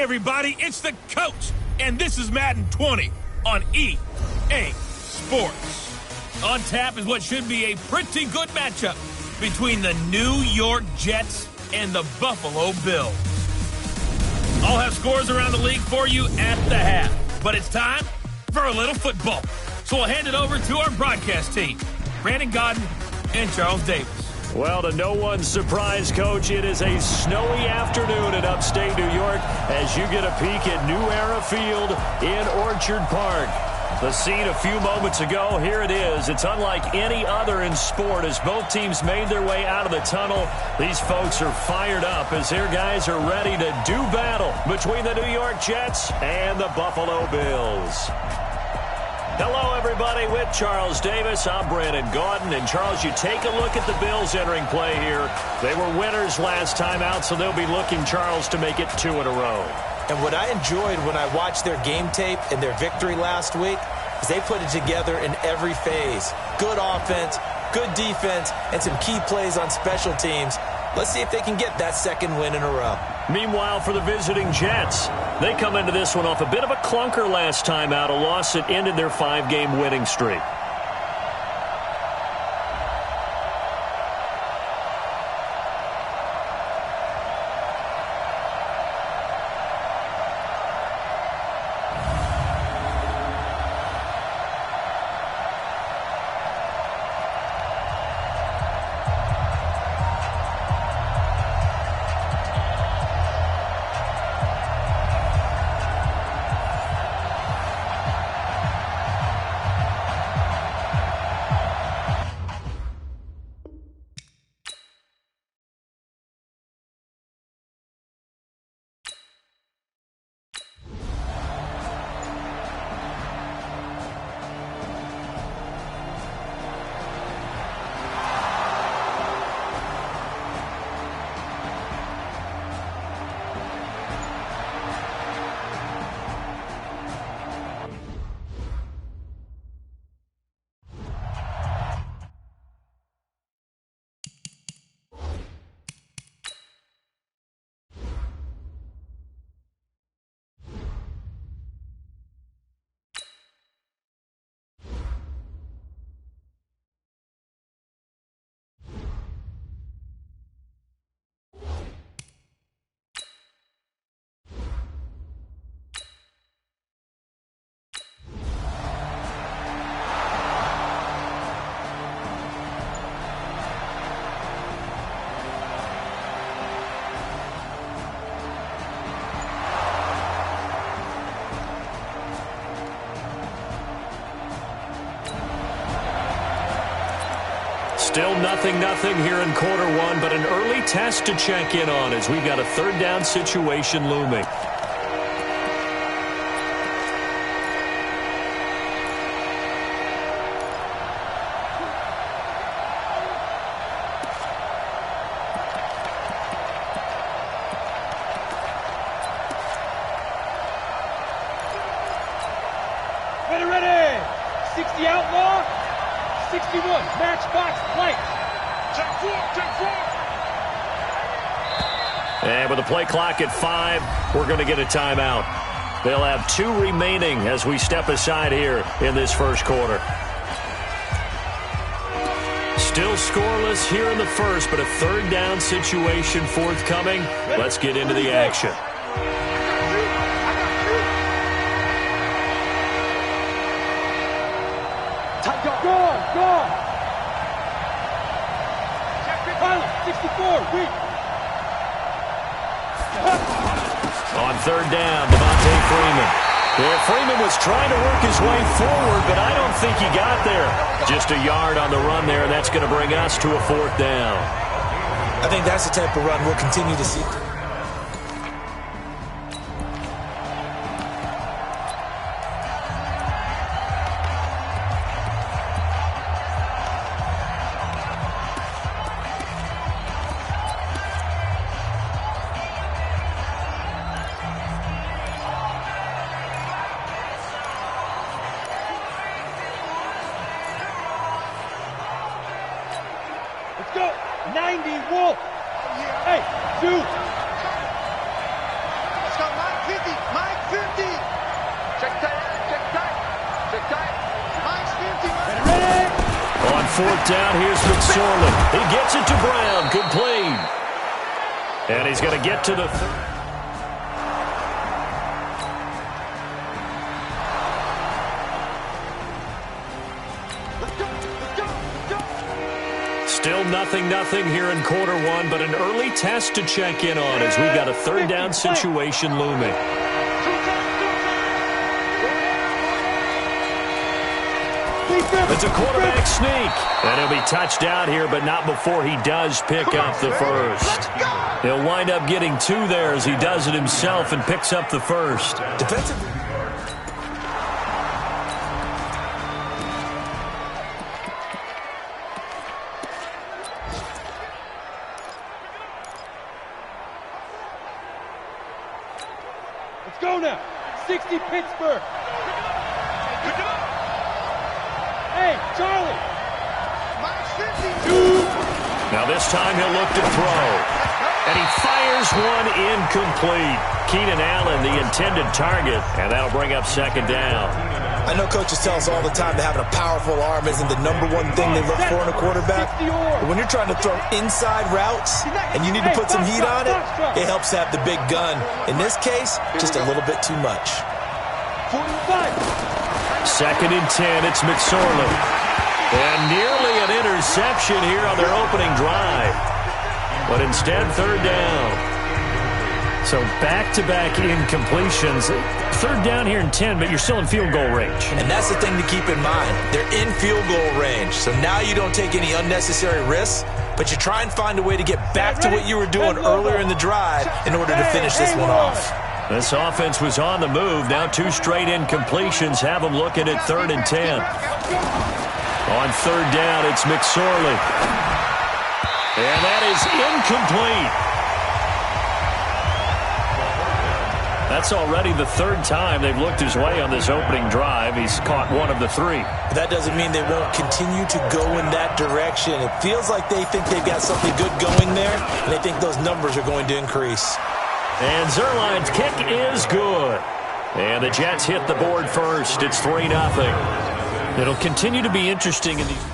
Hey everybody, it's the coach, and this is Madden 20 on EA Sports. On tap is what should be a pretty good matchup between the New York Jets and the Buffalo Bills. I'll have scores around the league for you at the half, but it's time for a little football. So we'll hand it over to our broadcast team, Brandon Gaudin and Charles Davis. Well, to no one's surprise, Coach, it is a snowy afternoon in upstate New York as you get a peek at New Era Field in Orchard Park. The scene a few moments ago, here it is. It's unlike any other in sport as both teams made their way out of the tunnel. These folks are fired up as their guys are ready to do battle between the New York Jets and the Buffalo Bills. Hello, everybody. With Charles Davis, I'm Brandon Gaudin. And, Charles, you take a look at the Bills entering play here. They were winners last time out, so they'll be looking, Charles, to make it 2 in a row. And what I enjoyed when I watched their game tape and their victory last week is they put it together in every phase. Good offense, good defense, and some key plays on special teams. Let's see if they can get that second win in a row. Meanwhile, for the visiting Jets, they come into this one off a bit of a clunker last time out, a loss that ended their 5-game winning streak. Still 0-0 here in quarter one, but an early test to check in on as we've got a third down situation looming. Ready! 60 outlaw. 61, matchbox play. Check four. And with the play clock at 5, we're going to get a timeout. They'll have 2 remaining as we step aside here in this first quarter. Still scoreless here in the first, but a third down situation forthcoming. Let's get into the action. Go! 64, weak. On third down, Devontae Freeman. Yeah, Freeman was trying to work his way forward, but I don't think he got there. Just a yard on the run there, and that's going to bring us to a 4th down. I think that's the type of run we'll continue to see. Let's go. 90 Wolf. Hey, 2. Let's go, man. fourth down, here's McSorley. He gets it to Brown, complete. And he's going to get to the third. Still 0-0 here in quarter one, but an early test to check in on as we've got a third down situation looming. It's a quarterback sneak. And he'll be touched out here, but not before he does pick up the first. He'll wind up getting 2 there as he does it himself and picks up the first. Defensive. Let's go now. 60 Pittsburgh. Hey, Charlie. Now this time he'll look to throw. And he fires one incomplete. Keenan Allen, the intended target, and that'll bring up second down. I know coaches tell us all the time that having a powerful arm isn't the #1 thing they look for in a quarterback. But when you're trying to throw inside routes and you need to put some heat on it, it helps to have the big gun. In this case, just a little bit too much. 45. Second and 10, it's McSorley. And nearly an interception here on their opening drive. But instead, third down. So back-to-back incompletions. Third down here in 10, but you're still in field goal range. And that's the thing to keep in mind. They're in field goal range. So now you don't take any unnecessary risks, but you try and find a way to get back to what you were doing earlier in the drive in order to finish this one off. This offense was on the move. Now 2 straight incompletions have them looking at third and 10. On third down, it's McSorley. And that is incomplete. That's already the third time they've looked his way on this opening drive. He's caught 1 of the 3. But that doesn't mean they won't continue to go in that direction. It feels like they think they've got something good going there, and they think those numbers are going to increase. And Zuerlein's kick is good. And the Jets hit the board first. It's 3-0. It'll continue to be interesting in these.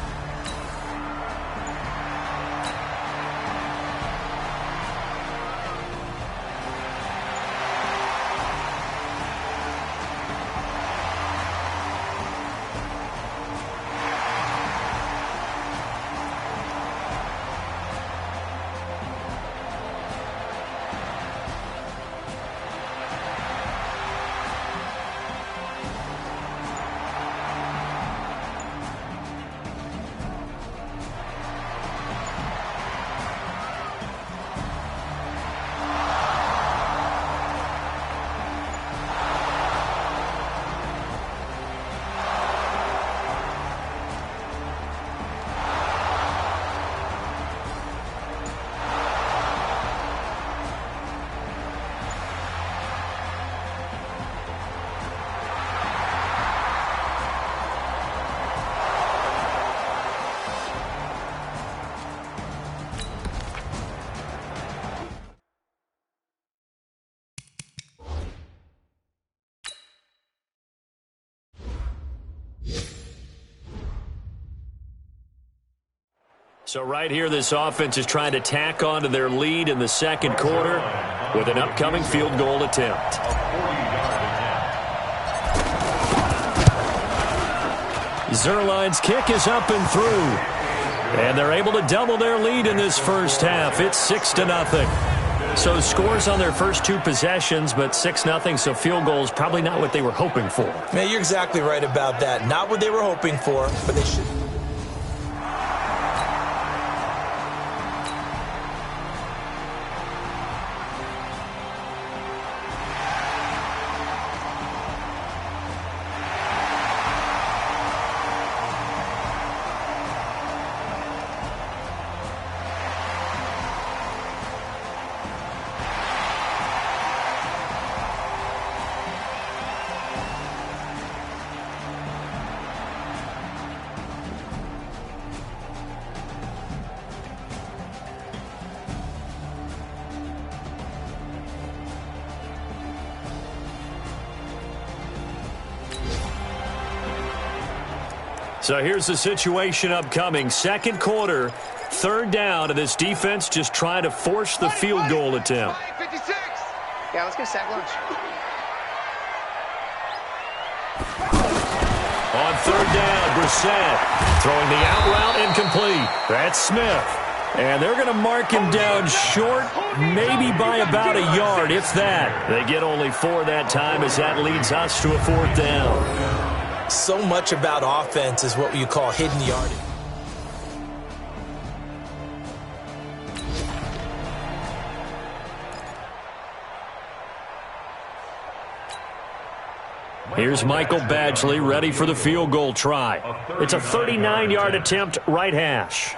So right here, this offense is trying to tack on to their lead in the second quarter with an upcoming field goal attempt. Zuerlein's kick is up and through. And they're able to double their lead in this first half. It's 6-0. So scores on their first 2 possessions, but 6-0, so field goals probably not what they were hoping for. Man, you're exactly right about that. Not what they were hoping for, but they should. So here's the situation upcoming. Second quarter, third down, and this defense just trying to force the field goal attempt. 56. Yeah, let's get sack lunch. On third down, Brissett throwing the out route incomplete. That's Smith. And they're going to mark him down short, maybe by about a yard, if that. They get only 4 that time as that leads us to a fourth down. So much about offense is what you call hidden yardage. Here's Michael Badgley ready for the field goal try. It's a 39-yard attempt, right hash.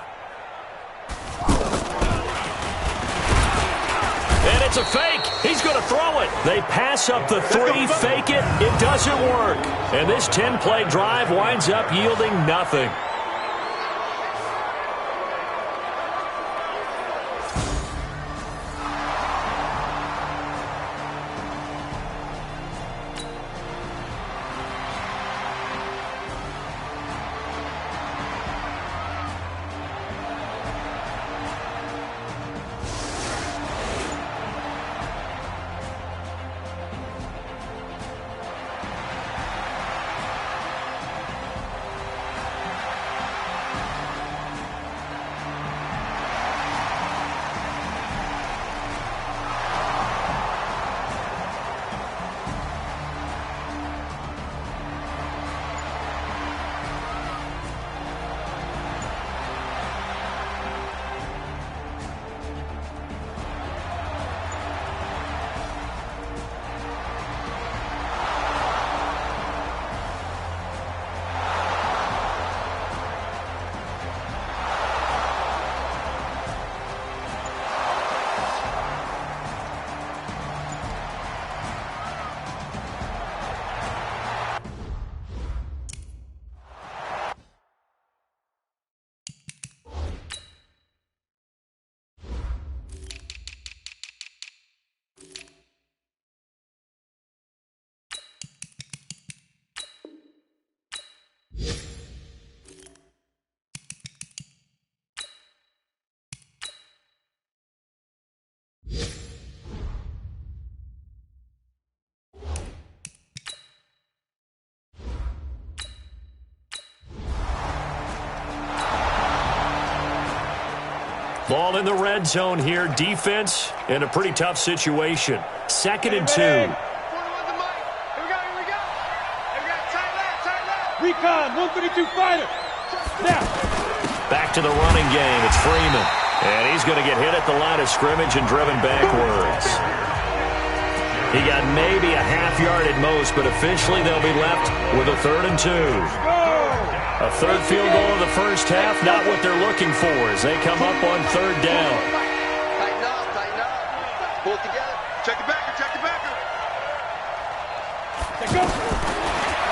And it's a fake. He's going to throw it. They pass up the 3, fake it. It doesn't work. And this 10-play drive winds up yielding nothing. Ball in the red zone here. Defense in a pretty tough situation. 2nd and 2. Recon, 132 fighter. Now. Back to the running game. It's Freeman. And he's going to get hit at the line of scrimmage and driven backwards. He got maybe a half yard at most, but officially they'll be left with a 3rd and 2. A third field goal in the first half, not what they're looking for as they come up on 3rd down. Tighten up. Pull it together. Check the backer, check the backer.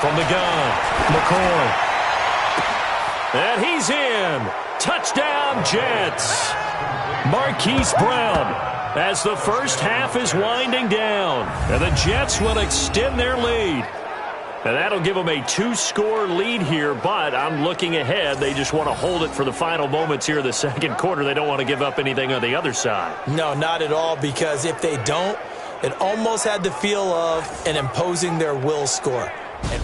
From the gun, McCoy. And he's in. Touchdown, Jets. Marquise Brown as the first half is winding down. And the Jets will extend their lead. And that'll give them a 2-score lead here, but I'm looking ahead. They just want to hold it for the final moments here in the second quarter. They don't want to give up anything on the other side. No, not at all, because if they don't, it almost had the feel of an imposing their will score. And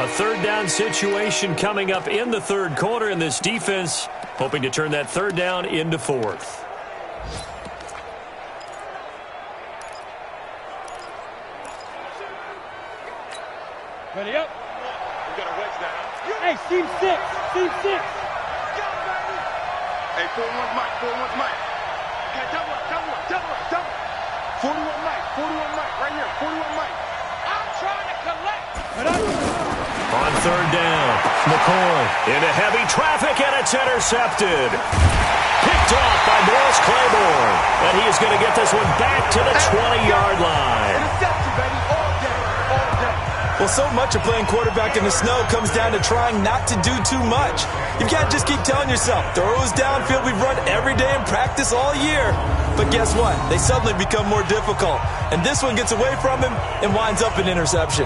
A third down situation coming up in the third quarter, and this defense hoping to turn that third down into fourth. Ready up. We got a wedge down. Hey, team 6. Team 6. Hey, 41 Mike. 41 Mike. Okay, double up. 41 Mike. 41 Mike. Right here. 41 Mike. I'm trying to collect. Right up. On third down, McCoy into heavy traffic, and it's intercepted. Picked off by Morris Claiborne. And he is going to get this one back to the 20-yard line. Interception, baby. All day. All day. Well, so much of playing quarterback in the snow comes down to trying not to do too much. You can't just keep telling yourself, throws downfield we've run every day in practice all year. But guess what? They suddenly become more difficult. And this one gets away from him and winds up an interception.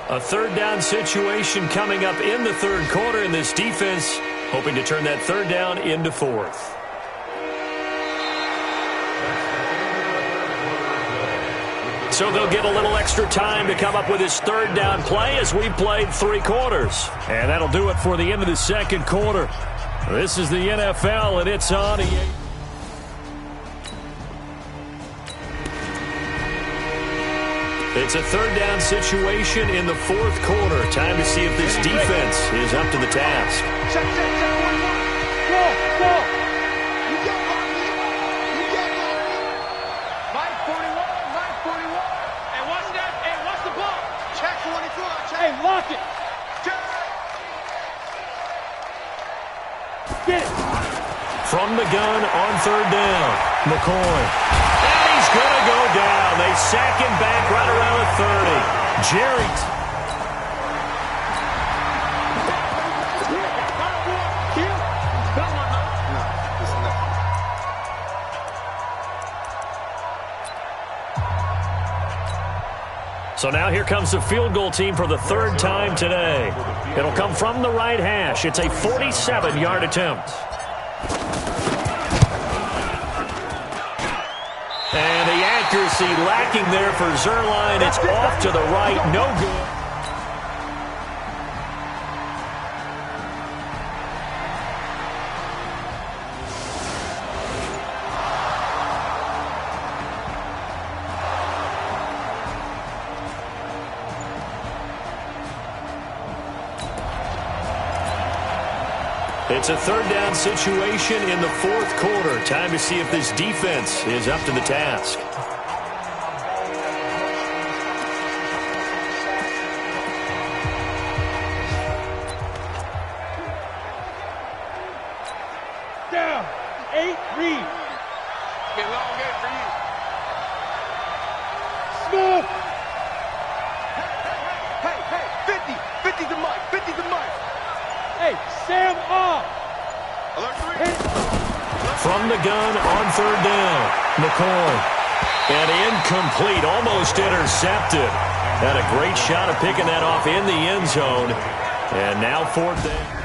A third down situation coming up in the third quarter, and this defense hoping to turn that third down into fourth. So they'll get a little extra time to come up with his third down play as we played three quarters. And that'll do it for the end of the second quarter. This is the NFL, and it's on. It's a third down situation in the fourth quarter. Time to see if this defense is up to the task. Check, 41. Go. You get lucky. Mike 41. Hey, watch that. Hey, watch the ball. Check 44. Check. Hey, lock it. Check. Get it. From the gun on third down, McCoy. And he's going to go down. They sack him back right around the 30. Jerry. So now here comes the field goal team for the third time today. It'll come from the right hash. It's a 47-yard attempt. And the accuracy lacking there for Zuerlein. It's off to the right. No good. It's a third down situation in the fourth quarter. Time to see if this defense is up to the task. Down. 8 read. Be a long game for you. Smooth. Hey, 50 to Mike. 50 to Mike. Hey, Sam off. Alert 3. From the gun on third down, McCoy. And incomplete, almost intercepted. Had a great shot of picking that off in the end zone. And now 4th down.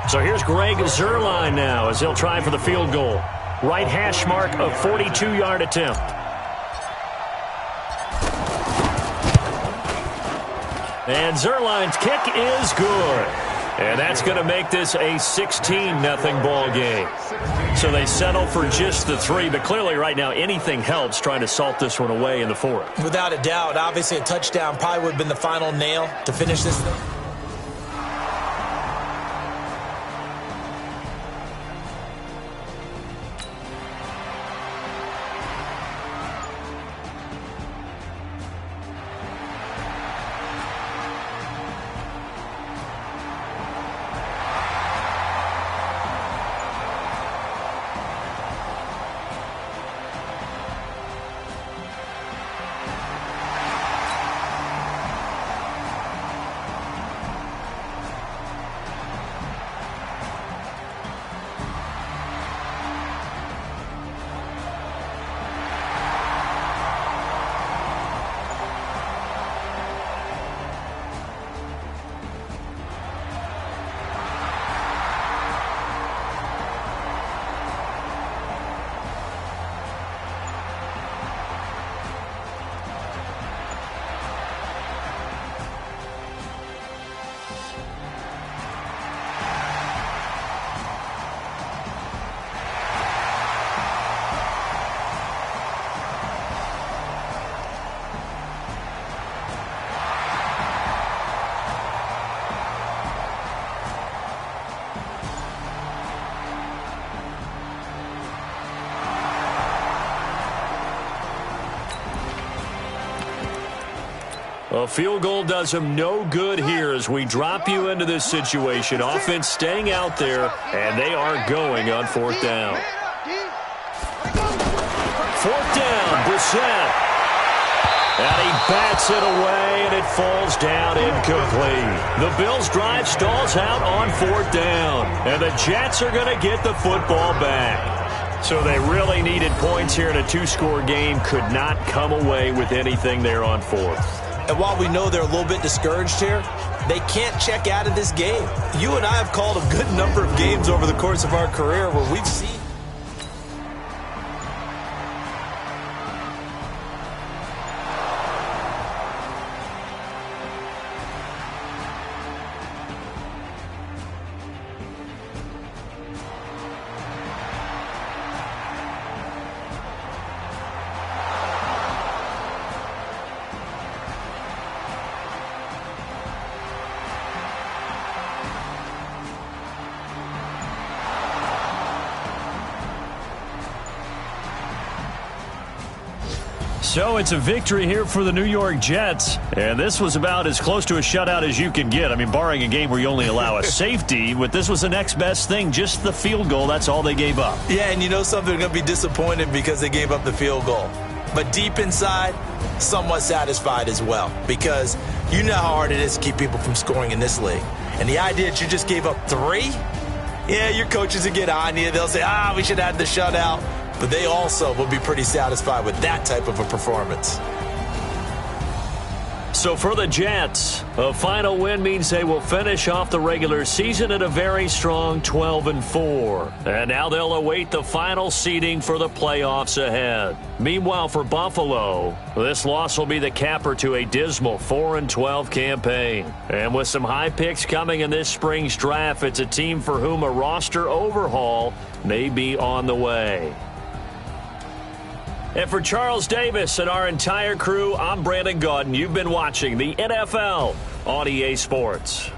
So here's Greg Zuerlein now as he'll try for the field goal. Right hash mark of 42-yard attempt. And Zuerlein's kick is good. And that's going to make this a 16-0 ball game. So they settle for just the 3, but clearly right now anything helps trying to salt this one away in the 4th. Without a doubt, obviously a touchdown probably would have been the final nail to finish this thing. A field goal does him no good here as we drop you into this situation. Offense staying out there, and they are going on 4th down. 4th down, Brissett. And he bats it away, and it falls down incomplete. The Bills' drive stalls out on 4th down, and the Jets are going to get the football back. So they really needed points here in a 2-score game. Could not come away with anything there on 4th. And while we know they're a little bit discouraged here, they can't check out of this game. You and I have called a good number of games over the course of our career where we've seen So it's a victory here for the New York Jets, and this was about as close to a shutout as you can get. I mean, barring a game where you only allow a safety, but this was the next best thing, just the field goal. That's all they gave up. Yeah, and you know something, they're going to be disappointed because they gave up the field goal. But deep inside, somewhat satisfied as well, because you know how hard it is to keep people from scoring in this league. And the idea that you just gave up 3, yeah, your coaches will get on you. They'll say, we should have had the shutout. But they also will be pretty satisfied with that type of a performance. So for the Jets, a final win means they will finish off the regular season at a very strong 12-4. And now they'll await the final seeding for the playoffs ahead. Meanwhile, for Buffalo, this loss will be the capper to a dismal 4-12 campaign. And with some high picks coming in this spring's draft, it's a team for whom a roster overhaul may be on the way. And for Charles Davis and our entire crew, I'm Brandon Gaudin. You've been watching the NFL on EA Sports.